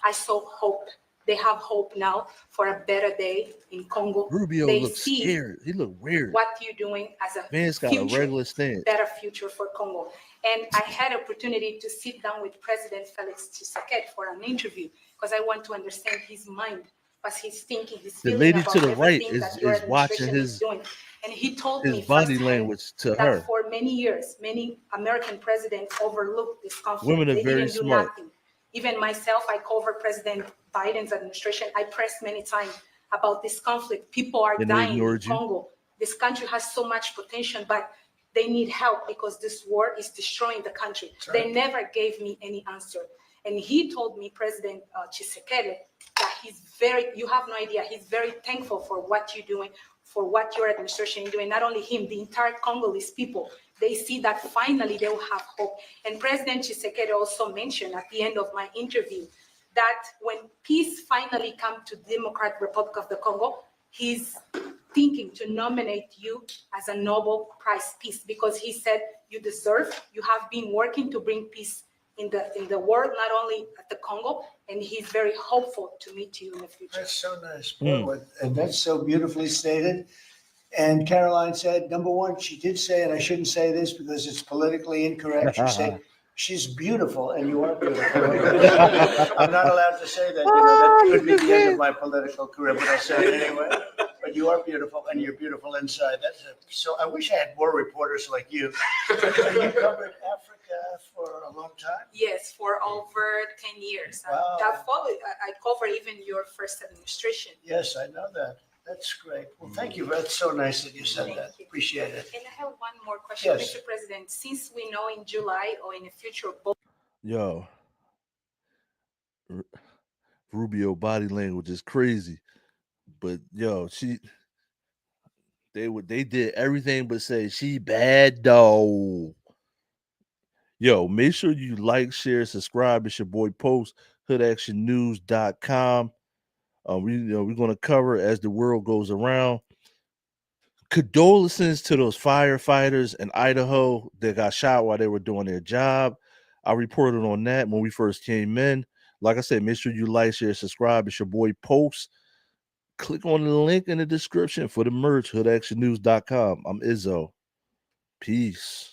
I saw hope. They have hope now for a better day in Congo. Rubio They looks see scared. He look weird. what you're doing as a Vance got a future, regular stance. better future for Congo. And I had opportunity to sit down with President Felix Tshisekedi for an interview because I want to understand his mind, what he's thinking, his The feeling lady about to the right everything that your is watching administration is his doing. And he told me body firsthand language to that her. for many years, many American presidents overlooked this conflict. Women are They very didn't do smart. nothing. Even myself, I covered President Biden's administration. I pressed many times. about this conflict. People are And they dying in ignored you? Congo. This country has so much potential, but they need help because this war is destroying the country. They never gave me any answer. And he told me, President Tshisekedi, that you have no idea, he's very thankful for what you're doing, for what your administration is doing. Not only him, the entire Congolese people, they see that finally they will have hope. And President Tshisekedi also mentioned at the end of my interview that when peace finally comes to Democratic Republic of the Congo, he's thinking to nominate you as a Nobel Prize Peace, because he said you deserve, you have been working to bring peace in the world, not only at the Congo, and he's very hopeful to meet you in the future. That's so nice. And that's so beautifully stated. And Caroline said, number one, she did say, and I shouldn't say this because it's politically incorrect. She said, she's beautiful, and you are beautiful. I'm not allowed to say that. That could be the end of my political career, but I'll say it anyway. But you are beautiful, and you're beautiful inside. So I wish I had more reporters like you. And you covered Africa for a long time? Yes, for over 10 years. Wow. I covered even your first administration. Yes, I know that. That's great. Well, thank you. That's so nice that you said Thank that. you. Appreciate it. And I have one more question, Yes. Mr. President. Since we know in July or in the future, both Yo, Rubio body language is crazy, but yo, they did everything but say she bad though. Yo, make sure you like, share, subscribe. It's your boy Post, hoodactionnews.com. We're gonna cover as the world goes around. Condolences to those firefighters in Idaho that got shot while they were doing their job. I reported on that when we first came in. Like I said, make sure you like, share, subscribe. It's your boy Post. Click on the link in the description for the merch, hoodactionnews.com. I'm Izzo. Peace.